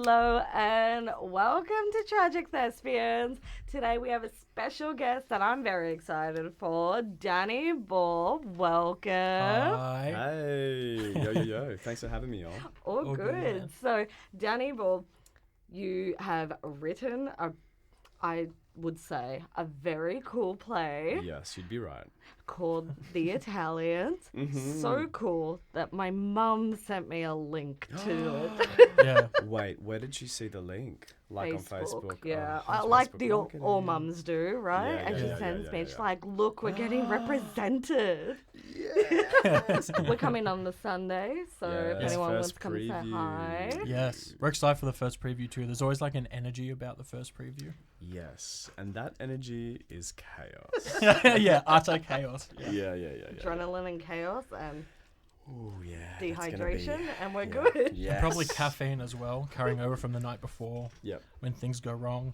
Hello and welcome to Tragic Thespians. Today we have a special guest that I'm very excited for, Danny Ball. Welcome. Hi. Hey, yo. Thanks for having me on. All good. So, Danny Ball, you have written I would say, a very cool play Yes, you'd be right. called The Italians. So cool that my mum sent me a link to it. Yeah. Wait, where did you see the link? Like on Facebook? Yeah, Oh, I who's like Facebook the marketing? all mums do, right? Yeah, and yeah, she yeah, sends yeah, me, yeah, she's yeah. like, look, we're getting represented. Yes. We're coming on the Sunday, so if Yes, anyone wants first to come say preview. hi. Yes. We're excited for the first preview too. There's always like an energy about the first preview. Yes, and that energy is chaos. Yeah, utter chaos. Yeah. Adrenaline and chaos and Oh, yeah. dehydration, and we're good. Yes. Probably caffeine as well, carrying over from the night before. Yep. When things go wrong,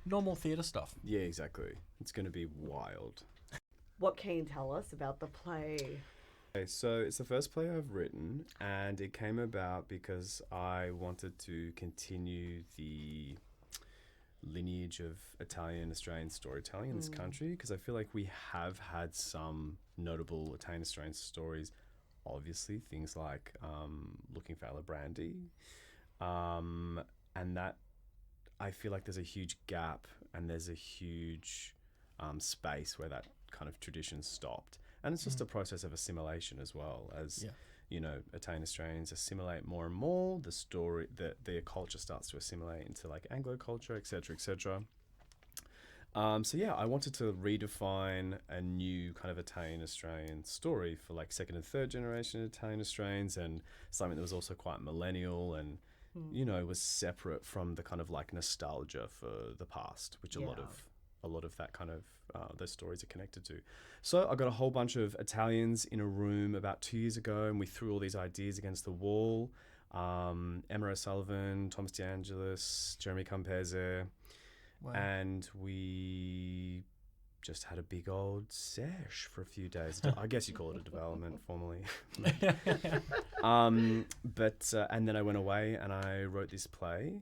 normal theatre stuff. Yeah, exactly. It's going to be wild. What can you tell us about the play? Okay, so it's the first play I've written, and it came about because I wanted to continue the lineage of Italian-Australian storytelling in this country, because I feel like we have had some notable Italian-Australian stories. Obviously, things like Looking for Brandy, and that I feel like there's a huge gap and there's a huge space where that kind of tradition stopped. And it's just a process of assimilation as well as, Italian Australians assimilate more and more. The story, their culture starts to assimilate into like Anglo culture, etc., etc. I wanted to redefine a new kind of Italian Australian story for like second and third generation Italian Australians, and something that was also quite millennial and, was separate from the kind of like nostalgia for the past, which a lot of that kind of those stories are connected to. So I got a whole bunch of Italians in a room about 2 years ago, and we threw all these ideas against the wall. Emma O'Sullivan, Thomas DeAngelis, Jeremy Campese, and we just had a big old sesh for a few days. I guess you call it a development formally. And then I went away and I wrote this play,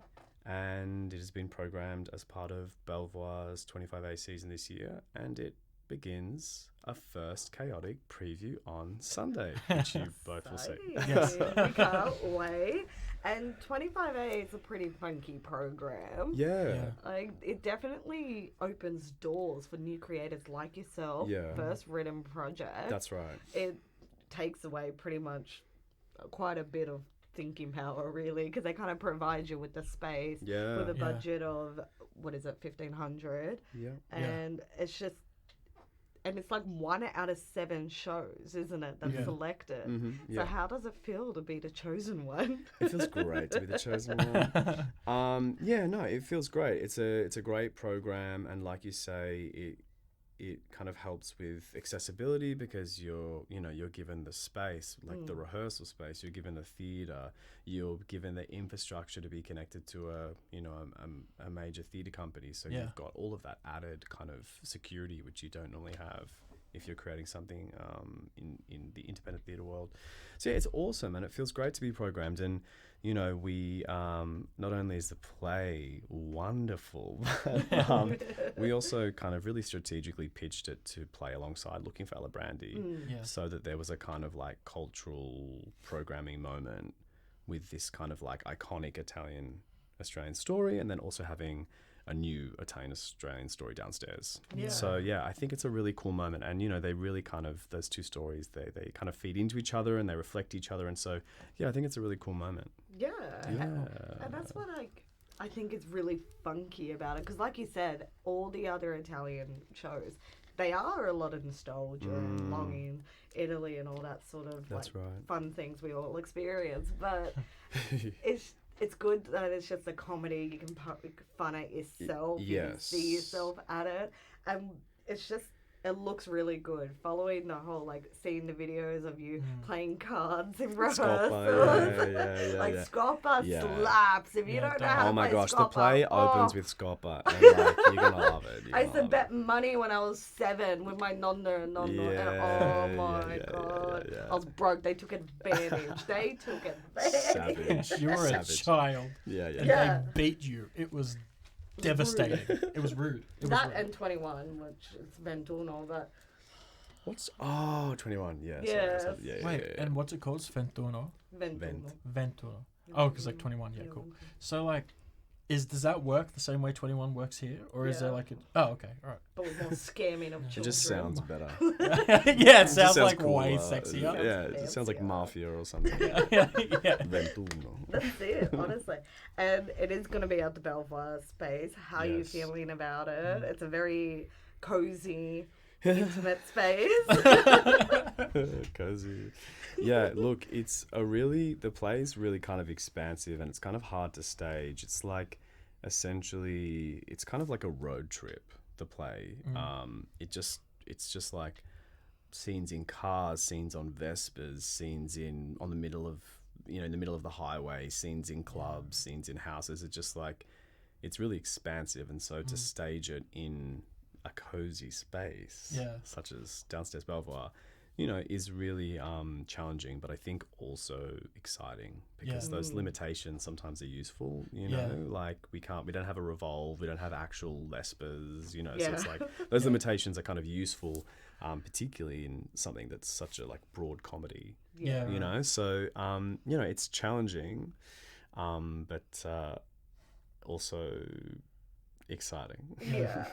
and it has been programmed as part of Belvoir's 25A season this year, and it begins a first chaotic preview on Sunday, which you both will see. Yes. We can't wait. And 25A is a pretty funky program. Yeah. Like, it definitely opens doors for new creators like yourself. Yeah. First written project. That's right. It takes away pretty much quite a bit of thinking power, really, because they kind of provide you with the space, Yeah. with a Yeah. budget of, 1,500, Yeah. and it's just, and it's like 1 out of 7 shows, isn't it, that's selected. Mm-hmm. So how does it feel to be the chosen one? It feels great to be the chosen one. It feels great. It's a great program, and like you say, it kind of helps with accessibility because you're given the space, like the rehearsal space, you're given the theatre, you're given the infrastructure to be connected to a major theatre company. So you've got all of that added kind of security, which you don't normally have if you're creating something in the independent theatre world. So yeah, it's awesome, and it feels great to be programmed. And we not only is the play wonderful, but we also kind of really strategically pitched it to play alongside Looking for Brandy, so that there was a kind of like cultural programming moment with this kind of like iconic Italian Australian story, and then also having a new Italian Australian story downstairs. Yeah. So yeah, I think it's a really cool moment, and they really kind of, those two stories, they kind of feed into each other and they reflect each other, and so yeah, I think it's a really cool moment. Yeah. And that's what I think is really funky about it, because like you said, all the other Italian shows, they are a lot of nostalgia and longing, Italy and all that sort of That's right. fun things we all experience, but it's good that it's just a comedy. You can poke fun at yourself. Yes. You see yourself at it. And it's just it looks really good. Following the whole, like, seeing the videos of you playing cards in rehearsals. Scopa, Like, yeah. Scopa Yeah. slaps. If you Yeah, don't know how to Oh my play gosh, Scopa, the play opens with Scopa, and like you're gonna love it. I used to bet money when I was 7 with my nonna and oh my god. Yeah. I was broke. They took advantage. Savage. You were a Savage. child. Yeah. And Yeah. they beat you. It was devastating. It was rude. It was That rude. and 21, which is Ventuno, but 21? Yeah. Yes. Sorry. Yeah. Wait, and what's it called? Sventuno? Ventuno. Ventuno. Oh, because like 21. Yeah, cool. So like, does that work the same way 21 works here, or is there Yeah. like a? Oh, okay, all right. But with more scamming of It children. just sounds better. Yeah, it sounds Just like cooler. way sexier. Yeah, it just sounds like Fancier. mafia or something. Yeah. Ventuno. That's it, honestly. And it is going to be at the Belvoir space. How are you Yes. feeling about it? It's a very cozy, intimate space. Cozy. Yeah, look, the play's really kind of expansive and it's kind of hard to stage. It's like essentially it's kind of like a road trip, the play. It's just like scenes in cars, scenes on Vespers, scenes in the middle of the highway, scenes in clubs, scenes in houses. It's just like it's really expansive, and so to stage it in a cozy space, such as downstairs Belvoir, is really challenging, but I think also exciting because those limitations sometimes are useful. Like we don't have a Revolve, we don't have actual Vespers. So it's like those limitations are kind of useful, particularly in something that's such a like broad comedy. So it's challenging, but also exciting. Yeah.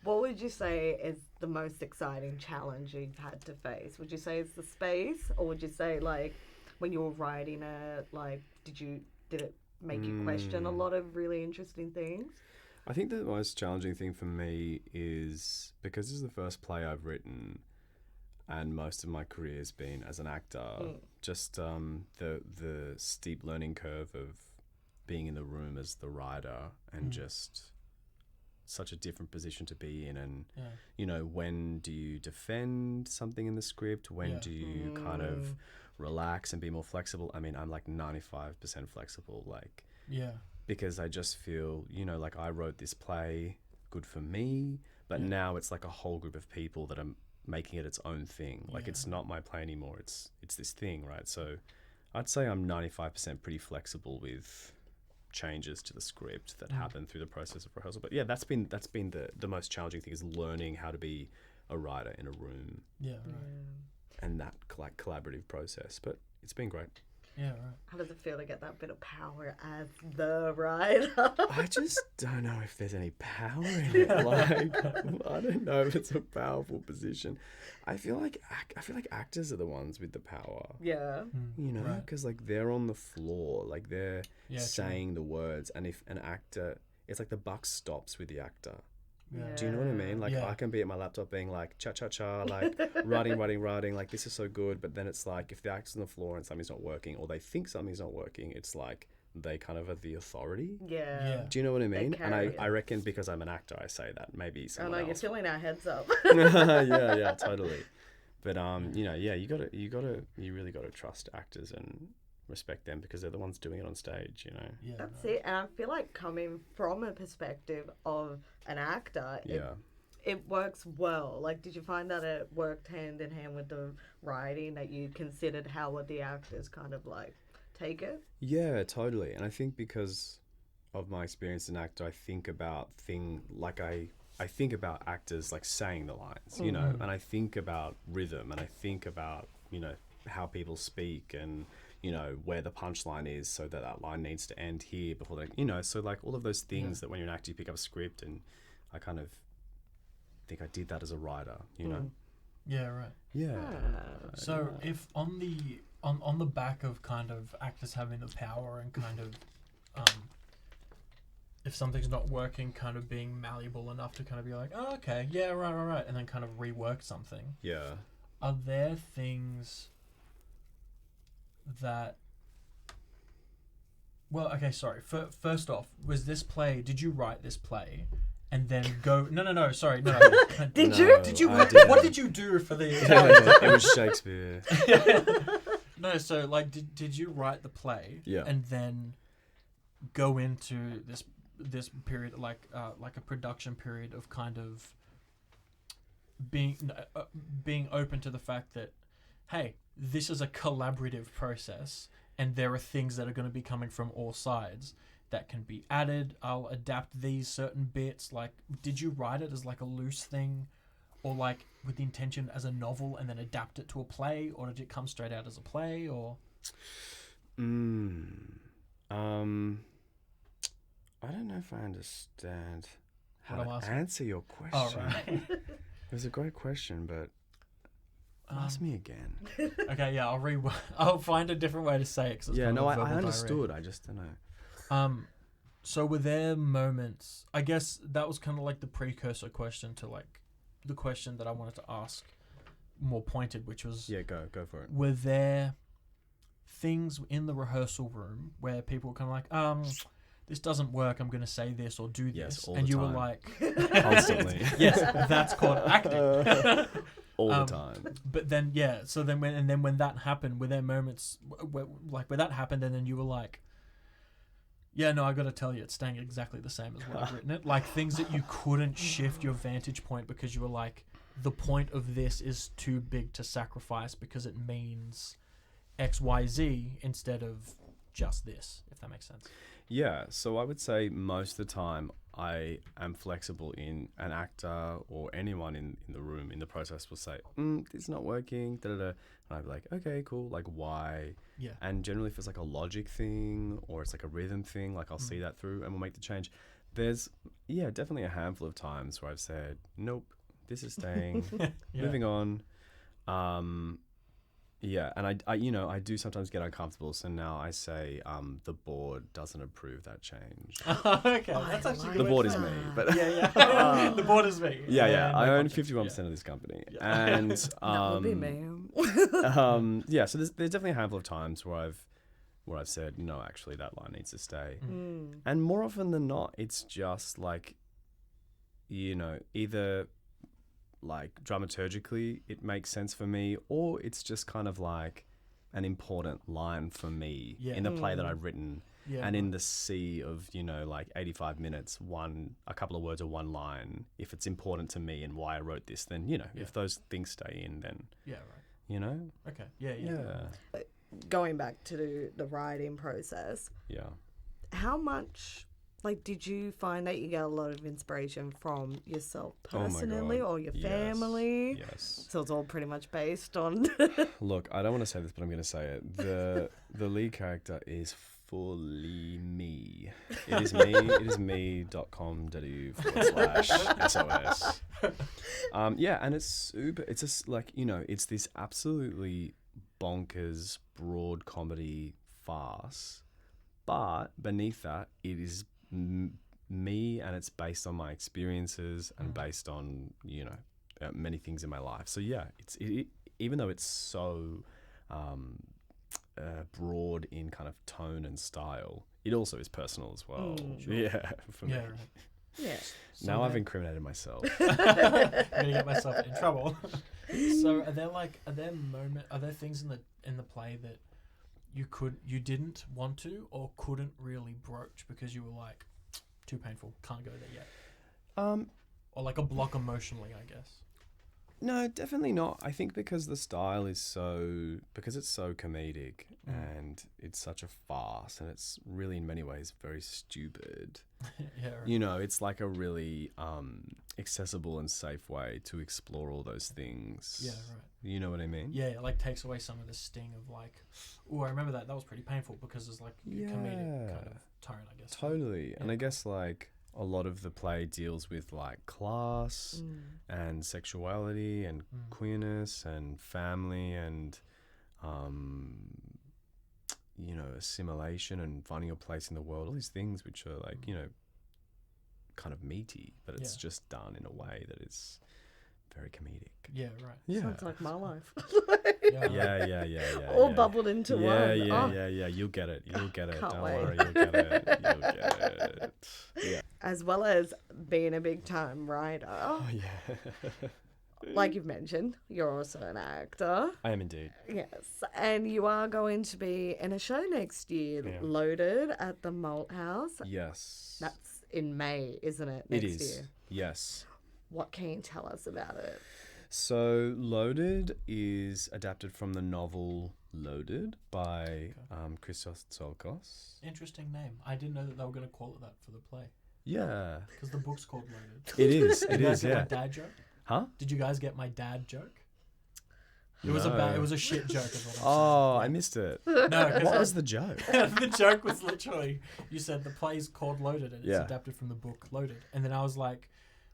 What would you say is the most exciting challenge you've had to face? Would you say it's the space, or would you say like when you were writing it, like did it make you question a lot of really interesting things? I think the most challenging thing for me is because this is the first play I've written, and most of my career has been as an actor. Just the steep learning curve of being in the room as the writer, and just such a different position to be in, and when do you defend something in the script, when do you kind of relax and be more flexible? I mean, I'm like 95% flexible, like because I just feel like I wrote this play, good for me, but now it's like a whole group of people that are making it its own thing. Like it's not my play anymore, it's this thing, right? So I'd say I'm 95% pretty flexible with changes to the script that happen through the process of rehearsal. But that's been the most challenging thing, is learning how to be a writer in a room. And that like collaborative process. But it's been great. Yeah, right. How does it feel to get that bit of power as the writer? I just don't know if there's any power in it. Like, I don't know if it's a powerful position. I feel like actors are the ones with the power. Yeah. Because like they're on the floor, like they're saying the words, and if an actor, it's like the buck stops with the actor. Do you know what I mean? Like I can be at my laptop being like cha, like writing, like this is so good, but then it's like if the actor's on the floor and something's not working, or they think something's not working, it's like they kind of are the authority. Yeah. Do you know what I mean? And carry I reckon because I'm an actor, I say that. Maybe someone you're else. filling our heads up. yeah, totally. But you really gotta trust actors and respect them because they're the ones doing it on stage. That's it. And I feel like coming from a perspective of an actor, it works well. Like, did you find that it worked hand in hand with the writing, that you considered how would the actors kind of like take it? Yeah, totally. And I think because of my experience as an actor, I think about I think about actors like saying the lines, and I think about rhythm, and I think about, how people speak, and, where the punchline is, so that line needs to end here before they, so like all of those things that when you're an actor, you pick up a script, and I kind of think I did that as a writer, Yeah, right. Yeah. So if on the back of kind of actors having the power and kind of if something's not working, kind of being malleable enough to kind of be like, oh, okay, yeah, right, and then kind of rework something. Yeah. Are there things that... Well, okay, sorry. First off, did you write this play and then go. No. Sorry, no. Did No, you? Did you? I didn't. What did you do for the? It was Shakespeare. No, so like, did you write the play? Yeah. And then go into this period, like a production period of kind of being open to the fact that, hey, this is a collaborative process, and there are things that are going to be coming from all sides that can be added. I'll adapt these certain bits. Like, did you write it as like a loose thing, or like with the intention as a novel and then adapt it to a play, or did it come straight out as a play, or? I don't know if I understand how What I'm to asking. answer your question. Oh, right. It was a great question, but ask me again. Okay, yeah, I'll find a different way to say it. 'Cause it's Yeah, kind no, of a I verbal understood. diarrhea. I just don't know. So were there moments? I guess that was kind of like the precursor question to like the question that I wanted to ask, more pointed, which was, Yeah, go for it. were there things in the rehearsal room where people were kind of like, this doesn't work, I'm going to say this or do this, Yes, all and the you were time. like, Constantly. yes, that's called acting. All the time. But then, yeah, so then when that happened, were there moments where that happened, and then you were like, yeah, no, I got to tell you, it's staying exactly the same as what I've written it. Like things that you couldn't shift your vantage point because you were like, the point of this is too big to sacrifice because it means X, Y, Z instead of just this, if that makes sense. Yeah, so I would say most of the time I am flexible in an actor or anyone in the room in the process will say, it's not working, da-da-da. And I'd be like, okay, cool, like why? Yeah. And generally if it's like a logic thing or it's like a rhythm thing, like I'll see that through and we'll make the change. There's, definitely a handful of times where I've said, nope, this is staying, Yeah. moving on. Yeah, and I do sometimes get uncomfortable, so now I say the board doesn't approve that change. Okay, I that's actually like a The good board way is to me, say it. but Yeah. The board is me. yeah, No I own context, 51% of this company, Yeah. and That would be me. yeah. So there's definitely a handful of times where I've said no, actually that line needs to stay, and more often than not, it's just like, either like dramaturgically it makes sense for me, or it's just kind of like an important line for me in the play that I've written. Yeah, And in the sea of, like 85 minutes, a couple of words or one line, if it's important to me and why I wrote this, then, if those things stay in, then, yeah, right. Okay. Yeah. Going back to the writing process, Yeah. how much, did you find that you get a lot of inspiration from yourself Oh my personally God. or your Yes. family? Yes. So it's all pretty much based on... Look, I don't want to say this, but I'm going to say it. The lead character is fully me. It is me. It is me.com.au/SOS. Yeah, and it's super. It's just like, it's this absolutely bonkers, broad comedy farce. But beneath that, it is me, and it's based on my experiences and based on, many things in my life. So yeah, even though it's so broad in kind of tone and style, it also is personal as well. Sure. Yeah, for me. Yeah, right. Yeah. Now I've incriminated myself. I'm gonna get myself in trouble. So are there things in the play that you didn't want to or couldn't really broach because you were like, too painful, can't go there yet? Or like a block emotionally, I guess. No, definitely not. I think because the style is because it's so comedic and it's such a farce, and it's really in many ways very stupid. Yeah, right. It's like a really accessible and safe way to explore all those things. Yeah, right. You know what I mean? Yeah, it like takes away some of the sting of like, oh, I remember that was pretty painful because there's like a comedic kind of tone, I guess. Totally. And Yeah. I guess like a lot of the play deals with like class and sexuality and queerness and family and assimilation and finding your place in the world, all these things which are like, kind of meaty, but it's just done in a way that is very comedic. Yeah, right. Yeah. Sounds like my life. Yeah. All bubbled into one. Yeah. You'll get it. You'll get it. Can't Don't wait. worry. You'll get it. You'll get it. Yeah. as well as being a big time writer, Oh yeah. like you've mentioned, you're also an actor. I am indeed. Yes, and you are going to be in a show next year, Yeah. Loaded at the Malt House. Yes. That's in May, isn't it? It Next is. year. Yes. What can you tell us about it? So Loaded is adapted from the novel Loaded by Christos Tsiolkos. Interesting name. I didn't know that they were going to call it that for the play. Yeah. Because the book's called Loaded. It is. Did It you guys is. get Yeah. my dad joke? Huh? Did you guys get my dad joke? It was No. it was a shit joke is what I'm Oh, I saying. missed it. No, What was the joke? the joke was literally, you said the play's called Loaded and it's Yeah. adapted from the book Loaded. And then I was like,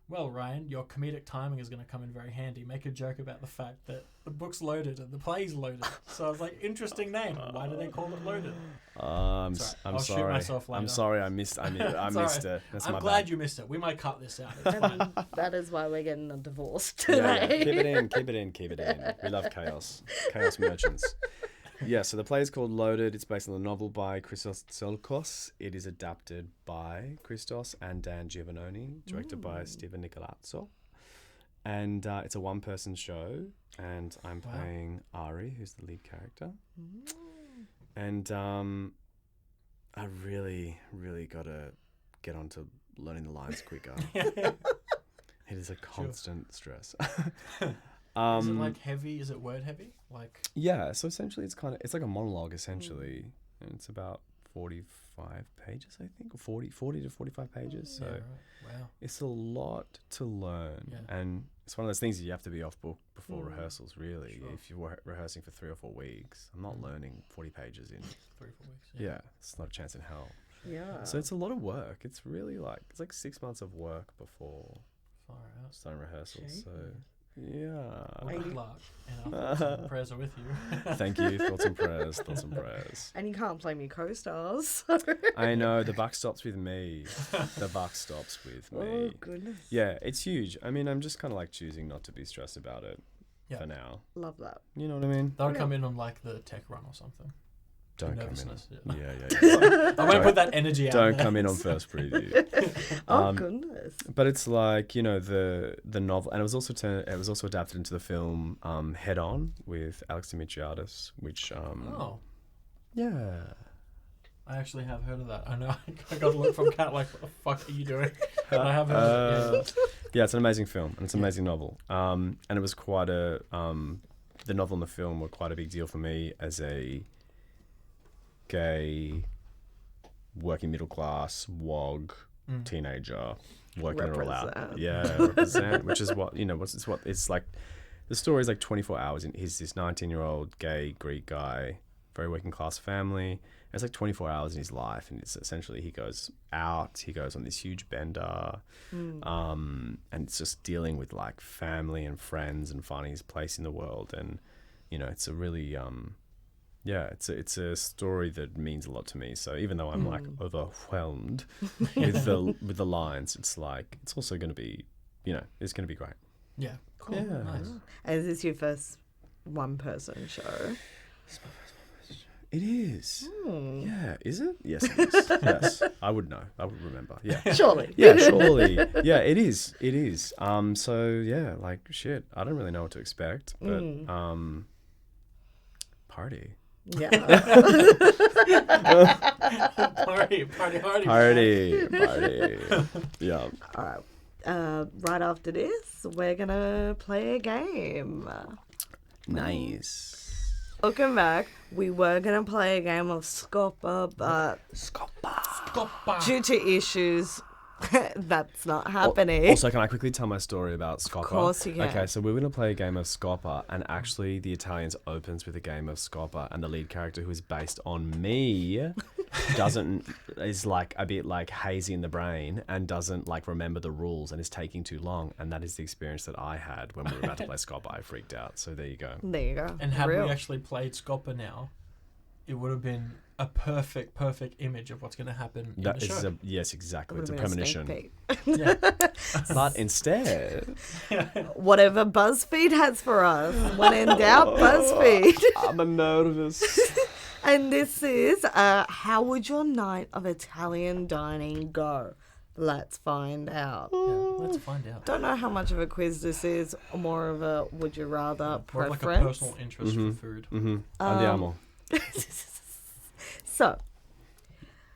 well, Ryan, your comedic timing is going to come in very handy. Make a joke about the fact that the book's loaded and the play's loaded. So I was like, interesting name. Why do they call it Loaded? I'm Sorry, I'm I'll shoot sorry. myself later. I'm sorry. I missed It's it. alright. That's I'm my glad bad. you missed it. We might cut this out. It's And fine. that is why we're getting a divorce Yeah, yeah. today. Keep it in. Keep it in. Keep it in. We love chaos. Chaos merchants. Yeah, so the play is called Loaded. It's based on the novel by Christos Tsiolkos. It is adapted by Christos and Dan Giovannoni, directed by Steven Nicolazzo. And it's a one-person show, and I'm Wow. playing Ari, who's the lead character. And I really, really got to get on to learning the lines quicker. It is a constant stress. Is it like heavy? Is it word heavy? Like Yeah, so essentially it's like a monologue essentially. And it's about 45 pages, I think, or 40 to 45 pages. So yeah, right. Wow. it's a lot to learn. Yeah. And it's one of those things you have to be off book before rehearsals, really. Sure. If you're rehearsing for 3 or 4 weeks, I'm not learning 40 pages in. 3 or 4 weeks. Yeah, it's not a chance in hell. Yeah. So it's a lot of work. It's really it's like 6 months of work before Far out. starting rehearsals. So Well, yeah. good luck. And our thoughts and prayers are with you. Thank you. Thoughts and prayers. Thoughts and prayers. And you can't blame your co-stars. I know, the buck stops with me. The buck stops with Oh, me. goodness. Yeah, it's huge. I mean, I'm just kind of like choosing not to be stressed about it Yeah. for now. Love that. You know what I mean? They'll come in on like the tech run or something. Don't come in. nervousness, Yeah, yeah. yeah. I won't put that energy out. Don't there. come in on first preview. Oh, goodness. But it's like, you know, the novel, and it was also adapted into the film Head On with Alex Dimitriadis, which Oh, yeah. I actually have heard of that. I know. I got a look from Kat like, what the fuck are you doing? But I have heard of it. Yeah, it's an amazing film and it's an amazing novel. And it was quite the novel and the film were quite a big deal for me as a gay, working middle class, WOG teenager, working it all out. Represent. Yeah, represent, which is what, you know, it's like, the story is like 24 hours and he's this 19-year-old gay Greek guy, very working class family. It's like 24 hours in his life, and it's essentially he goes out, he goes on this huge bender, and it's just dealing with like family and friends and finding his place in the world. And you know, it's a really it's a story that means a lot to me. So even though I'm like overwhelmed with the lines, it's like it's also going to be, you know, it's going to be great. Yeah, cool. Yeah. Nice. And is this your first one-person show? It is. Hmm. Yeah, is it? Yes, it is. Yes, I would know. I would remember. Yeah. Surely. Yeah, surely. Yeah, it is. It is. So yeah, like shit. I don't really know what to expect, but party. Yeah. Party. Party. Yeah. All right. Right after this, we're going to play a game. Nice. Looking back, we were going to play a game of Scopa, but Scopa. due to issues, that's not happening. Also, can I quickly tell my story about Scopa? Of course you can. Okay, so we're going to play a game of Scopa, and actually the Italians opens with a game of Scopa, and the lead character, who is based on me, is like a bit like hazy in the brain and doesn't like remember the rules and is taking too long. And that is the experience that I had when we were about to play Scopa. I freaked out. So there you go. There you go. And had Real. we actually played Scopa now, it would have been a perfect image of what's going to happen in That the is show. yes, exactly. It's a Would've been sneak premonition. peek. Yeah. But instead, Whatever BuzzFeed has for us. When in doubt, BuzzFeed. I'm nervous. And this is how would your night of Italian dining go? Let's find out. Yeah, let's find out. Don't know how much of a quiz this is, or more of a would you rather More preference. like a personal interest for food. Andiamo. So,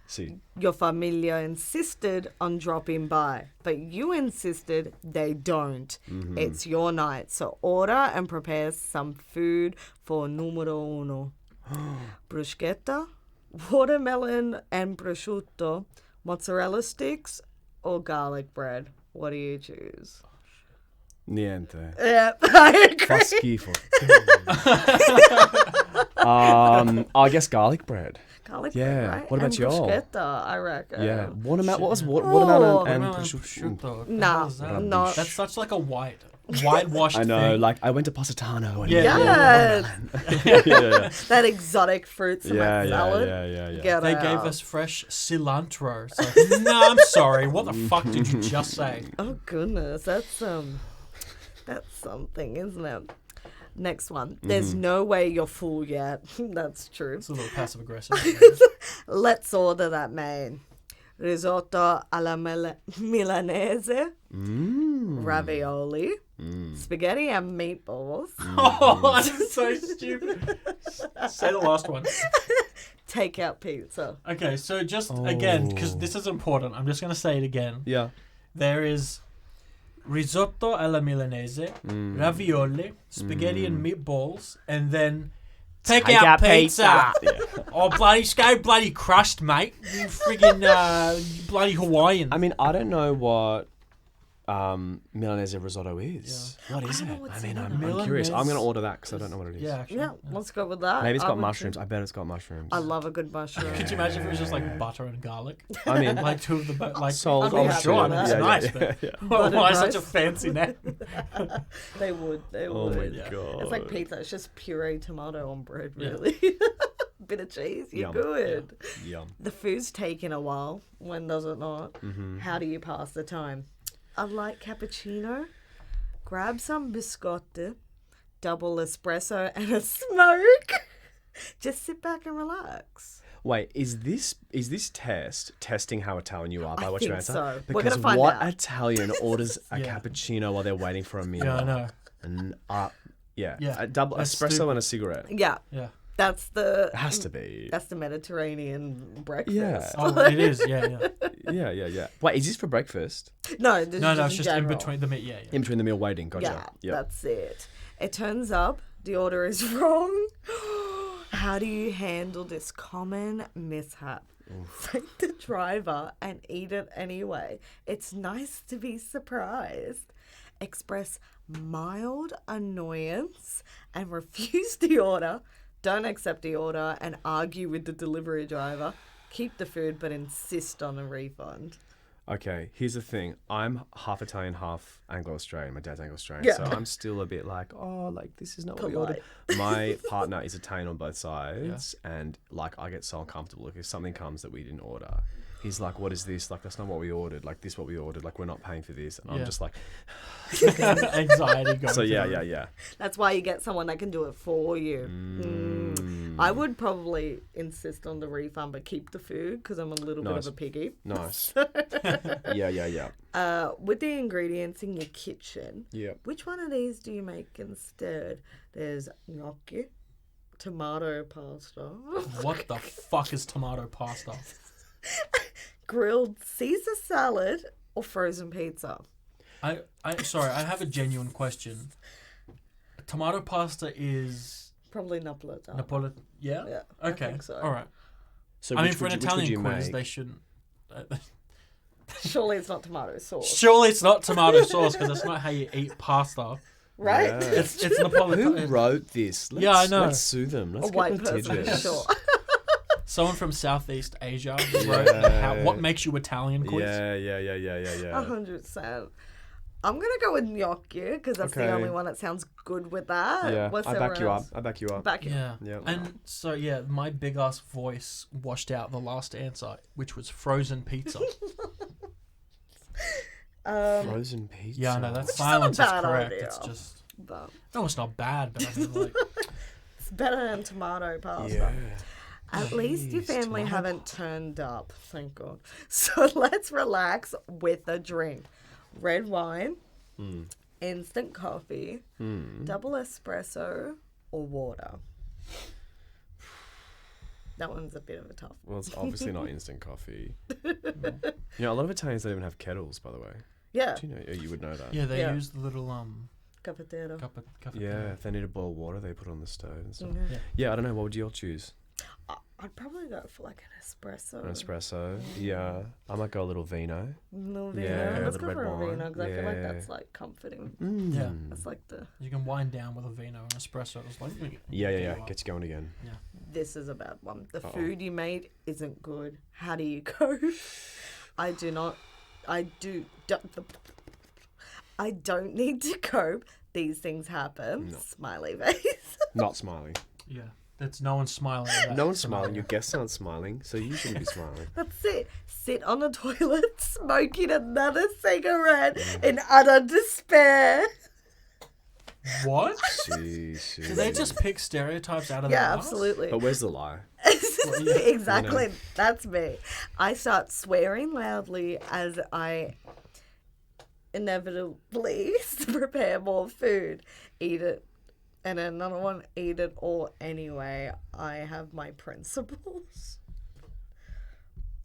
See. your familia insisted on dropping by, but you insisted they don't. It's your night, so order and prepare some food for numero uno. Bruschetta, watermelon and prosciutto, mozzarella sticks, or garlic bread. What do you choose? Niente. Yeah, I agree. Fa schifo. I guess garlic bread. Garlic Yeah. bread, right? What about and y'all? bruschetta, I reckon. Yeah. Watermelon. What was watermelon Oh. and Watermelon prosciutto? prosciutto. What the Nah, hell is that? not- That's such like a whitewashed I know. thing. Like I went to Positano. And Yeah. Yes. yeah. That exotic fruits in that salad. Yeah. Get They out. gave us fresh cilantro. So, no, I'm sorry. What the fuck did you just say? Oh goodness, that's something, isn't it? Next one. There's no way you're full yet. That's true. It's a little passive aggressive. Let's order that main. Risotto alla Milanese, ravioli, spaghetti and meatballs, Oh, that's so stupid. Say the last one. takeout pizza. Okay, so just again, because this is important, I'm just going to say it again. Yeah. There is risotto alla Milanese, ravioli, spaghetti and meatballs, and then takeout pizza. Oh, bloody crushed, mate. You friggin' you bloody Hawaiian. I mean, I don't know what Milanese risotto is. What is I don't know it? what's I mean, in I'm, it. I'm curious. I'm going to Milanese order that because I don't know what it is. Yeah, actually. Yeah, let's go with that. Maybe it's I got would mushrooms. too. I bet it's got mushrooms. I love a good mushroom. Could you imagine if it was just like butter and garlic? I mean, Like two of the like. sold. I'd be I'm happy sure. with It's that. nice, but why such a fancy name? They would. Oh my Yeah. god. It's like pizza. It's just puree tomato on bread, Yeah. really. Bit of cheese. You're Yum. good. Yum. The food's taking a while. When does it not? How do you pass the time? A light cappuccino. Grab some biscotti, double espresso, and a smoke. Just sit back and relax. Wait, is this testing how Italian you are by I what you think answer? so. We're Because gonna find what out. Italian orders a Yeah. cappuccino while they're waiting for a meal? Yeah, I know. And Yeah, a double that's espresso stupid. and a cigarette. Yeah, Yeah. that's the It has to be. that's the Mediterranean breakfast. Yeah. Oh, it is. Yeah. Yeah. Wait, is this for breakfast? No, this No, is it's just in general. between the meat. Yeah. In between the meal waiting. Yeah, Gotcha. Yep. that's it. It turns up the order is wrong. How do you handle this common mishap? Thank the driver and eat it anyway. It's nice to be surprised. Express mild annoyance and refuse the order. Don't accept the order and argue with the delivery driver. Keep the food but insist on a refund. Okay, here's the thing. I'm half Italian, half Anglo-Australian. My dad's Anglo-Australian. Yeah. So I'm still a bit like, this is not what we Polite. ordered. My partner is Italian on both sides. And, I get so uncomfortable if something comes that we didn't order. He's like, what is this? Like, that's not what we ordered. Like, this what we ordered. Like, we're not paying for this. And I'm Yeah. just like... Anxiety going. So, through yeah, it. yeah, yeah. That's why you get someone that can do it for you. I would probably insist on the refund but keep the food because I'm a little bit Nice. of a piggy. Nice. Yeah. With the ingredients in your kitchen, Yeah. which one of these do you make instead? There's gnocchi, tomato pasta, What the fuck is tomato pasta? grilled Caesar salad, or frozen pizza. Sorry, I have a genuine question. Tomato pasta is Probably Napolitano. Napoleon. Yeah. Yeah, I Okay. think so. All right. So I mean, which for would an you- which would Italian you quiz, make? they shouldn't. Surely it's not tomato sauce, Surely it's not tomato sauce because that's not how you eat pasta. right? Yeah. It's Napolitan. Who wrote this? Yeah, I know. Let's sue them. Let's A get white person, litigious. sure. Someone from Southeast Asia wrote Yeah. what makes you Italian quiz. Yeah. 100%. I'm gonna go with gnocchi because that's the Okay. only one that sounds good with that. Yeah, What's I back everyone you up. else? I back you up. Back you. Yeah. Yeah. And so, yeah, my big ass voice washed out the last answer, which was frozen pizza. Frozen pizza. Yeah, I know, that Which is silence not is a bad correct. idea. It's just. But No, it's not bad, but I mean, like. it's better than tomato pasta. Yeah. At least your Jeez, family tomato haven't turned up, thank God. So let's relax with a drink. Red wine, instant coffee, double espresso, or water. That one's a bit of a tough one. Well, it's obviously not instant coffee. A lot of Italians don't even have kettles, by the way. Yeah. Do you know? You would know that. Yeah, they Yeah. use the little Cafetero. cup. Yeah, if they need to boil water, they put it on the stove and stuff. Mhm. Yeah. Yeah, I don't know. What would you all choose? I'd probably go for like an espresso. An espresso? Yeah. I might go a little vino. No vino. Yeah, Let's the go red for a wine. vino because I feel like Yeah. that's like comforting. Yeah. That's like the. You can wind down with a vino and espresso. It's like Yeah. Gets you going again. This is a bad one. The Uh-oh. food you made isn't good. How do you cope? I don't need to cope. These things happen. No. Smiley face. Not smiling. Yeah, that's no one's smiling. At that No one's scenario. smiling. Your guests aren't smiling, so you shouldn't be smiling. That's it. Sit on the toilet, smoking another cigarette in utter despair. What? Jeez. Do they just pick stereotypes out of their Yeah, ass? absolutely. But where's the lie? yeah, Exactly. you know. That's me. I start swearing loudly as I inevitably prepare more food. Eat it. And another one, eat it all anyway. I have my principles.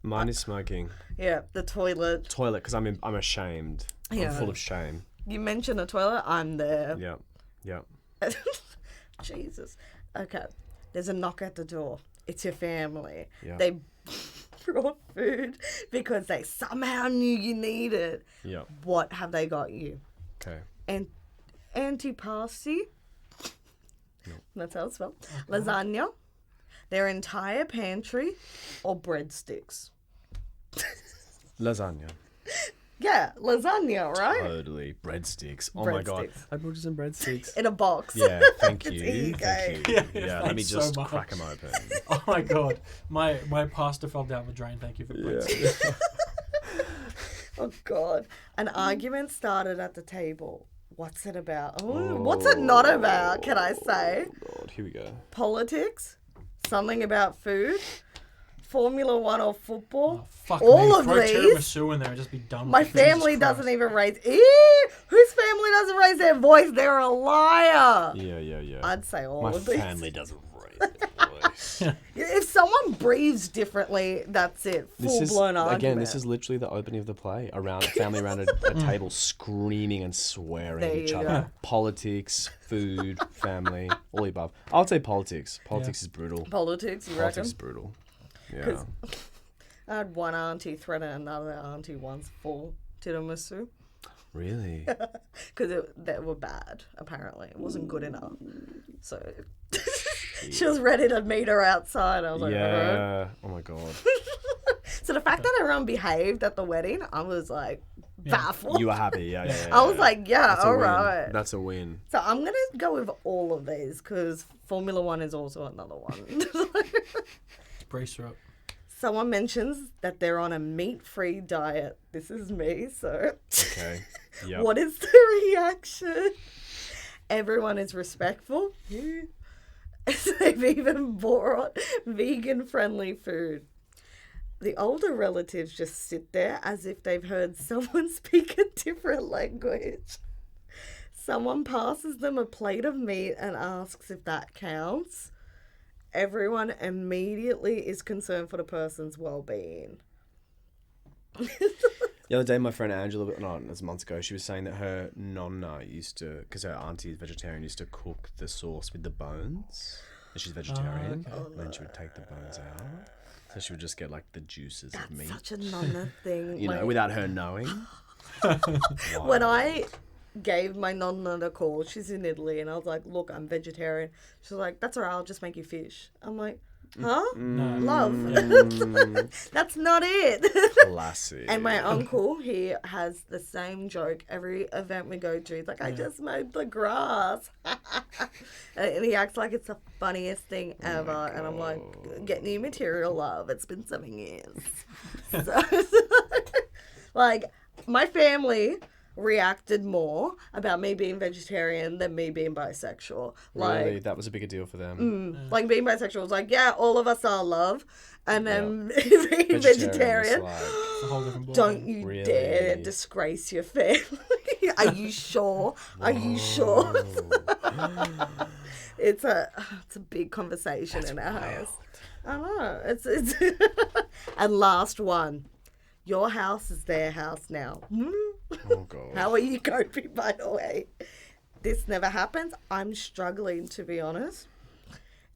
Mine is smoking. Yeah, the toilet. Toilet, because I'm ashamed. Yeah. I'm full of shame. You mention a toilet, I'm there. Yeah. Jesus. Okay. There's a knock at the door. It's your family. Yeah. They brought food because they somehow knew you needed. Yeah. What have they got you? Okay. And antipasti. That's how it's spelled. Lasagna. Their entire pantry, or breadsticks. Lasagna. Yeah, lasagna, right? Totally. Breadsticks. Oh my god. Breadsticks. I brought you some breadsticks. In a box. Yeah, thank you. Here you Thank go. you. Yeah, Yeah, let me thanks so just much. crack them open. Oh my god, my pasta fell down the drain. Thank you for breadsticks. Oh God. An argument started at the table. What's it about? Ooh, what's it not about, can I say? Oh god, here we go. Politics? Something about food? Formula One or football? Oh, fuck All me. of Throw these? tiramisu in there and just be done My with it. Jesus family doesn't Christ. even raise... Whose family doesn't raise their voice? They're a liar. Yeah. I'd say all My of these. family doesn't raise their voice. If someone breathes differently, that's it. Full-blown argument. Again, this is literally the opening of the play. A family around a table screaming and swearing There at each you other. go. Politics, food, family, all the above. I would say politics. Politics is brutal. Politics, you reckon? Politics is brutal. Yeah. 'Cause I had one auntie threaten another auntie once for tiramisu. Really? Because they were bad, apparently. It wasn't good enough. So she was ready to meet her outside. I was like, Yeah. Oh my god. So the fact that everyone behaved at the wedding, I was like baffled. You were happy. Yeah. I was like, yeah, That's a all win. right. That's a win. So I'm going to go with all of these because Formula One is also another one. Brace her up. Someone mentions that they're on a meat-free diet. This is me, so... Okay. Yep. What is the reaction? Everyone is respectful. They've even brought vegan-friendly food. The older relatives just sit there as if they've heard someone speak a different language. Someone passes them a plate of meat and asks if that counts. Everyone immediately is concerned for the person's well-being. The other day, my friend Angela, it was months ago, she was saying that her nonna used to, because her auntie is vegetarian, used to cook the sauce with the bones. And she's vegetarian. okay. And then she would take the bones out. So she would just get like the juices of meat. Such a nonna thing. You know, without her knowing. When I gave my nonna a call, she's in Italy, and I was like, look, I'm vegetarian. She's like, that's all right, I'll just make you fish. I'm like, huh? No. Love. That's not it. Classic. And my uncle, he has the same joke every event we go to. He's like, I just mowed the grass. And he acts like it's the funniest thing ever. And I'm like, get new material, love. It's been 7 years. So, like, my family reacted more about me being vegetarian than me being bisexual. Like, Really, that was a bigger deal for them. like being bisexual was like, yeah, all of us are love, and then being vegetarian, was It's a whole different ballgame. don't you Really? dare disgrace your family. Are you sure? Are you sure? It's a big conversation in our house. I know. It's and last one. Your house is their house now. Oh god. How are you coping, by the way? This never happens. I'm struggling, to be honest.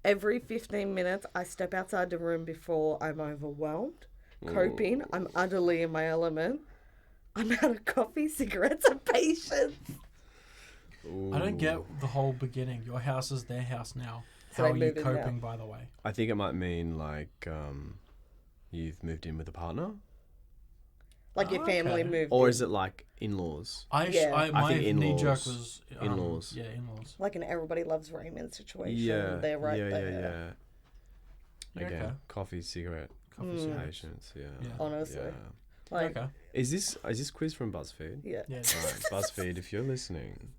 Every 15 minutes, I step outside the room before I'm overwhelmed. Coping. I'm utterly in my element. I'm out of coffee, cigarettes, and patience. I don't get the whole beginning. Your house is their house now. So How they are you move in now. coping, by the way? I think it might mean like you've moved in with a partner, Like your family Okay. moved or in. is it like in-laws? Yeah. My think knee jerk in-laws. was In-laws. Yeah, in-laws. Like an Everybody Loves Raymond situation. Yeah, They're right yeah, there. yeah. Again, Okay. coffee, cigarette, Coffee cigarettes. patience. Yeah. Yeah. Honestly. Yeah. Like, Okay. Is this quiz from BuzzFeed? yeah. Yeah. Alright, BuzzFeed, if you're listening,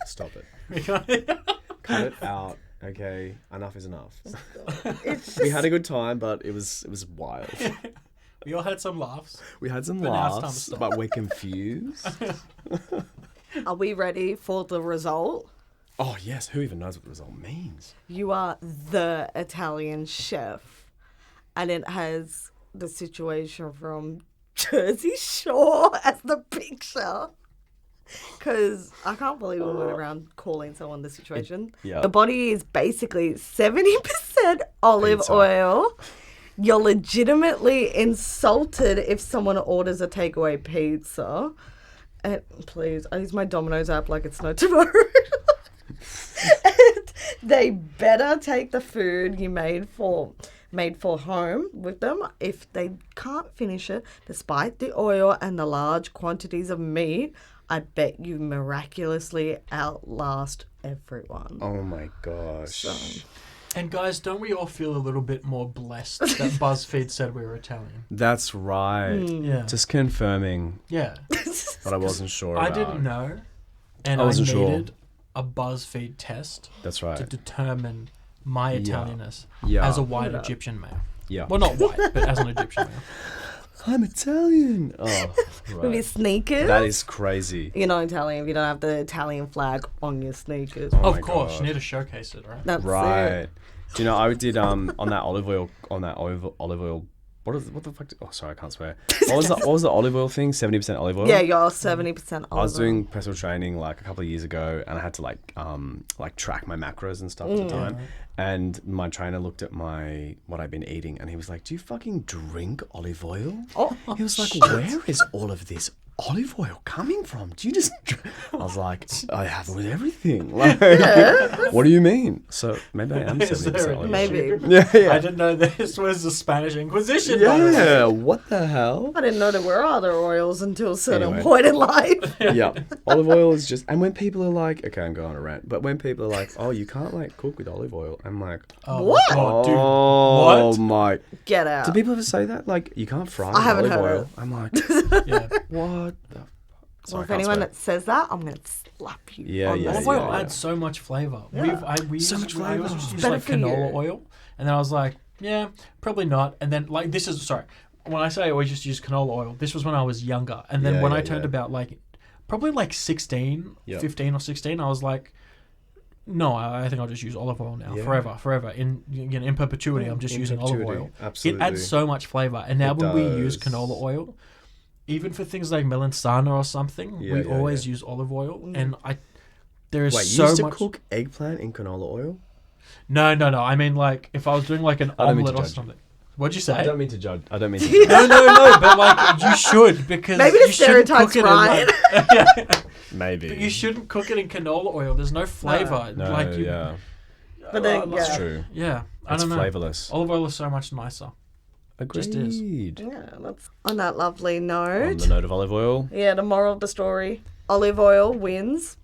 stop it. Yeah. Cut it out. Okay, enough is enough. It's just, We had a good time, but it was wild. We all had some laughs. We had some But now it's time to laughs, stop. but we're confused. are we ready for the result? Oh yes, who even knows what the result means? You are the Italian chef, and it has the situation from Jersey Shore as the picture. Because I can't believe we went around calling someone the situation. Yeah. The body is basically 70% olive Pizza. oil. You're legitimately insulted if someone orders a takeaway pizza. And please, I use my Domino's app like it's no tomorrow. And they better take the food you made for home with them. If they can't finish it, despite the oil and the large quantities of meat, I bet you miraculously outlast everyone. Oh my gosh. So, And guys, don't we all feel a little bit more blessed that BuzzFeed said we were Italian? That's right. Yeah. Just confirming Yeah. what I wasn't sure I about. didn't know. And I I wasn't sure. needed a BuzzFeed test That's to right. determine my Italianness Yeah. as a white Yeah. Egyptian male. Yeah. Well, not white, but as an Egyptian male. I'm Italian. Oh, with your right. sneakers. That is crazy. You're not Italian if you don't have the Italian flag on your sneakers. Oh Of my course, gosh. you need to showcase it, right? That's Right. it. Do you know I did on that olive oil olive oil. What the fuck? Oh, sorry, I can't swear. What was the olive oil thing? 70% olive oil. Yeah, you're 70% olive I was oil. doing personal training like a couple of years ago, and I had to like track my macros and stuff at the time. And my trainer looked at what I'd been eating, and he was like, "Do you fucking drink olive oil?" Oh, He was like, "Where is all of this olive oil coming from? Do you just?" I was like, "I have it with everything." Like, what do you mean? So maybe I am Is there 70% an olive oil. maybe. Yeah, yeah. I didn't know this was the Spanish Inquisition. by the way. Yeah, what the hell? I didn't know there were other oils until a certain Anyway. point in life. Yeah, olive oil is just. And when people are like, okay, I'm going on a rant, but when people are like, oh, you can't like cook with olive oil, I'm like, Oh, What? my God, dude. oh What? my. Get out. Do people ever say that? Like, you can't fry I haven't with olive heard oil? it. I'm like, Yeah. what the. Well, Sorry, if I can't anyone swear. that says that, I'm going to slap you. Yeah, on yeah, this. Olive oil yeah. adds so much flavour. Yeah. We So used, much I always flavour. used to use Better like for canola you. oil, and then I was like, yeah, probably not. And then like this is sorry, when I say I always just use canola oil, this was when I was younger, and then Yeah, when yeah, I turned yeah. about like probably like 16, Yep. 15 or 16, I was like, no, I think I'll just use olive oil now Yeah. forever. In perpetuity, I'm just In using perpetuity. olive oil. Absolutely. It adds so much flavour, and now It when we use does. canola oil, even for things like melanzana or something, Yeah, we yeah, always yeah. use olive oil, and there is Wait, you so used to much. cook eggplant in canola oil? No. I mean, like, if I was doing like an I don't mean to omelette or judge you. something. What'd you say? I don't mean to judge. I don't mean to judge. No, but like, you should, because Maybe the you shouldn't cook stereotype's it right. in, like, yeah, Maybe. but you shouldn't cook it in canola oil. There's no flavour. No, like, you, yeah. But then, Oh, yeah. It's true. yeah, I It's don't know. flavourless. Olive oil is so much nicer. Just is. Agreed. Yeah, that's on that lovely On note. the note of olive oil, Yeah, the moral of the story: olive oil wins.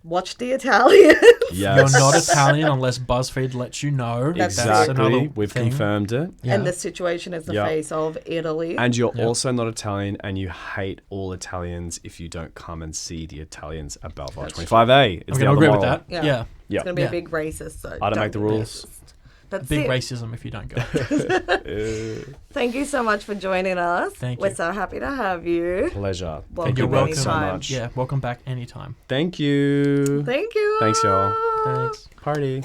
watch the Italian. Yes. You're not Italian unless BuzzFeed lets you know. That's Exactly. We've thing. confirmed it. Yeah. And the situation is the Yep. face of Italy. And you're Yep. also not Italian, and you hate all Italians if you don't come and see the Italians at Belvoir That's 25A. It's I'm the going to other agree with moral. that. Yeah. Yeah. Yeah. It's going to be Yeah. a big racist. So I don't make the be rules. racist. That's Big it. racism if you don't go. Thank you so much for joining us. Thank We're you. so happy to have you. Pleasure. Welcome Thank you You're both welcome. so anytime. much. Yeah, welcome back anytime. Thank you. Thank you. Thanks, y'all. Thanks. Party.